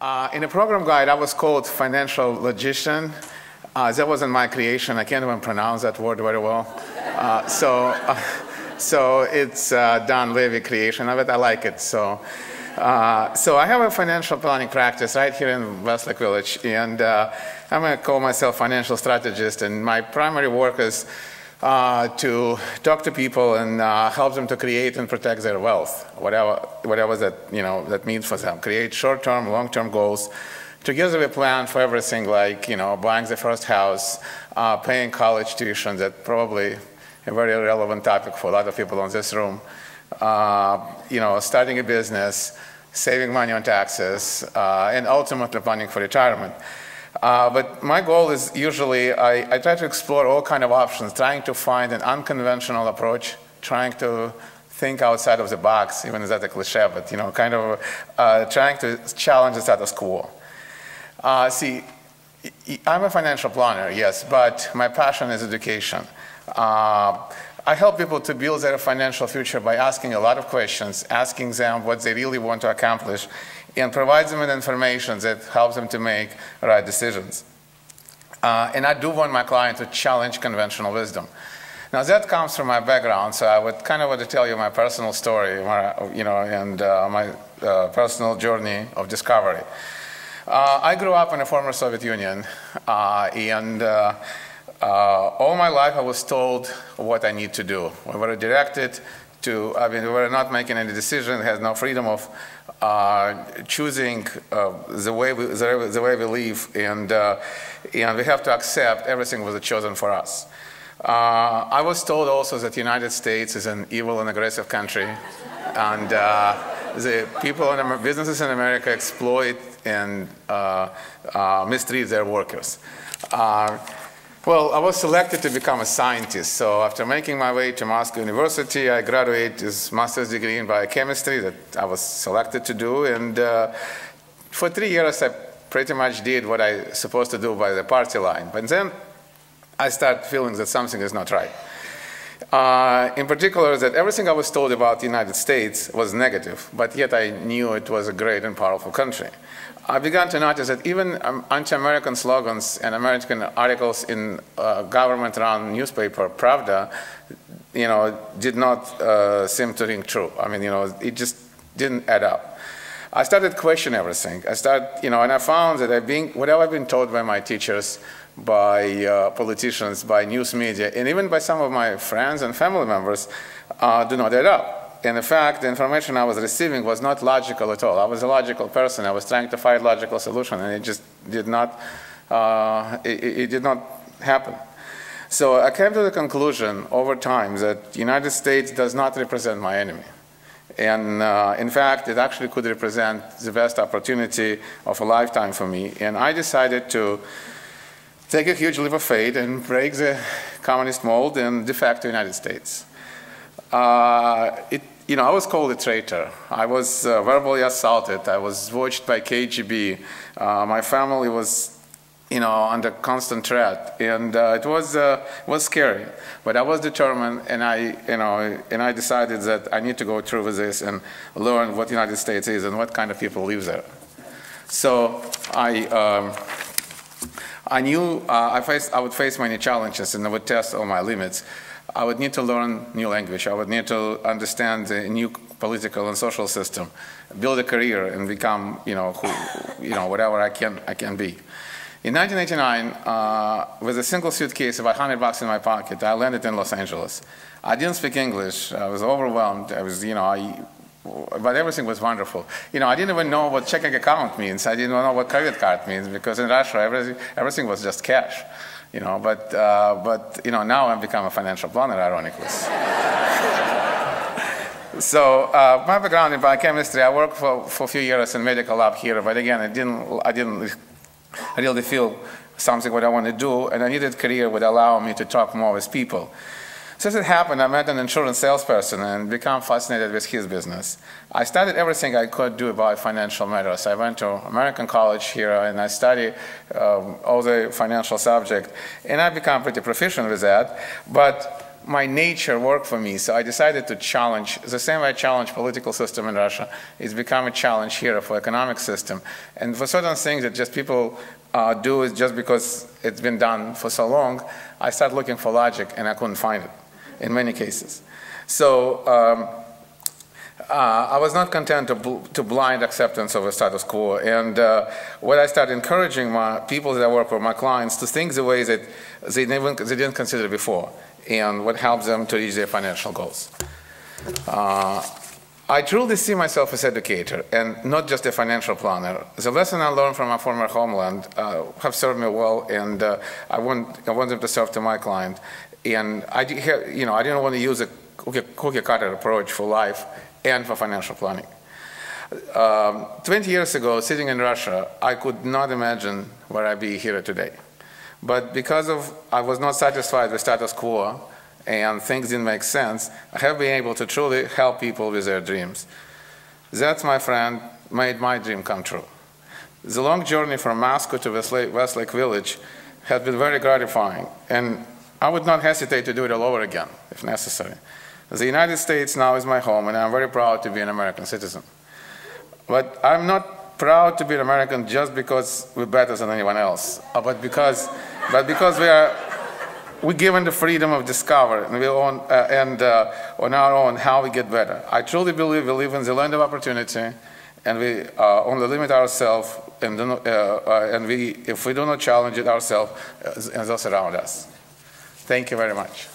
In the program guide, I was called financial logician. That wasn't my creation. I can't even pronounce that word very well. So it's Don Levy creation of it. I like it. So I have a financial planning practice right here in Westlake Village, and I'm going to call myself financial strategist. And my primary work is to talk to people and help them to create and protect their wealth, whatever that means for them. Create short-term, long-term goals. Together we plan for everything, like buying the first house, paying college tuition. That's probably a very relevant topic for a lot of people in this room. Starting a business, saving money on taxes, and ultimately planning for retirement. But my goal is usually, I try to explore all kinds of options, trying to find an unconventional approach, trying to think outside of the box, even if that's a cliche, but trying to challenge the status quo. See, I'm a financial planner, yes, but my passion is education. I help people to build their financial future by asking a lot of questions, asking them what they really want to accomplish, and provide them with information that helps them to make right decisions. And I do want my client to challenge conventional wisdom. Now that comes from my background, so I would kind of want to tell you my personal story, and my personal journey of discovery. I grew up in the former Soviet Union, and all my life I was told what I need to do. We were directed to, we were not making any decision, had no freedom of choosing the way we live, and we have to accept everything was chosen for us. I was told also that the United States is an evil and aggressive country, and the people and businesses in America exploit and mistreat their workers. Well, I was selected to become a scientist, so after making my way to Moscow University, I graduated with a master's degree in biochemistry that I was selected to do, and for 3 years I pretty much did what I was supposed to do by the party line. But then I started feeling that something is not right. In particular, that everything I was told about the United States was negative, but yet I knew it was a great and powerful country. I began to notice that even anti-American slogans and American articles in government-run newspaper, Pravda, did not seem to ring true. It just didn't add up. I started questioning everything. And I found that whatever I've been told by my teachers, by politicians, by news media, and even by some of my friends and family members, do not add up. And in fact, the information I was receiving was not logical at all. I was a logical person. I was trying to find a logical solution, and it just did not, it did not happen. So I came to the conclusion over time that the United States does not represent my enemy. And in fact, it actually could represent the best opportunity of a lifetime for me. And I decided to take a huge leap of faith and break the communist mold and defect to the United States. I was called a traitor. I was verbally assaulted. I was watched by KGB. My family was, under constant threat, and it was scary. But I was determined, and I decided that I need to go through with this and learn what the United States is and what kind of people live there. So I knew I would face many challenges, and I would test all my limits. I would need to learn new language. I would need to understand the new political and social system, build a career, and become, whatever I can be. In 1989, with a single suitcase of $100 in my pocket, I landed in Los Angeles. I didn't speak English. I was overwhelmed. I was, but everything was wonderful. I didn't even know what checking account means. I didn't know what credit card means, because in Russia, everything was just cash. But now I've become a financial planner, ironically. So my background in biochemistry, I worked for a few years in medical lab here, but again, I didn't really feel something what I want to do, and I needed a career would allow me to talk more with people. So as it happened, I met an insurance salesperson and became fascinated with his business. I studied everything I could do about financial matters. I went to American college here, and I studied all the financial subject, and I became pretty proficient with that. But my nature work for me, so I decided to challenge, the same way I challenge political system in Russia, it's become a challenge here for economic system. And for certain things that just people do is just because it's been done for so long, I started looking for logic and I couldn't find it in many cases. So I was not content to blind acceptance of a status quo. And what I started encouraging my people that I work with, my clients, to think the way that they didn't consider before, and what helps them to reach their financial goals. I truly see myself as educator and not just a financial planner. The lesson I learned from my former homeland have served me well, and I want them to serve to my client. And I didn't want to use a cookie cutter approach for life and for financial planning. 20 years ago, sitting in Russia, I could not imagine where I'd be here today. But because I was not satisfied with status quo and things didn't make sense, I have been able to truly help people with their dreams. That, my friend, made my dream come true. The long journey from Moscow to Westlake Village has been very gratifying, and I would not hesitate to do it all over again, if necessary. The United States now is my home, and I'm very proud to be an American citizen. But I'm not proud to be an American just because we're better than anyone else, but because we're given the freedom of discovery, and on our own how we get better. I truly believe we live in the land of opportunity, and we only limit ourselves, and if we do not challenge it ourselves and those around us. Thank you very much.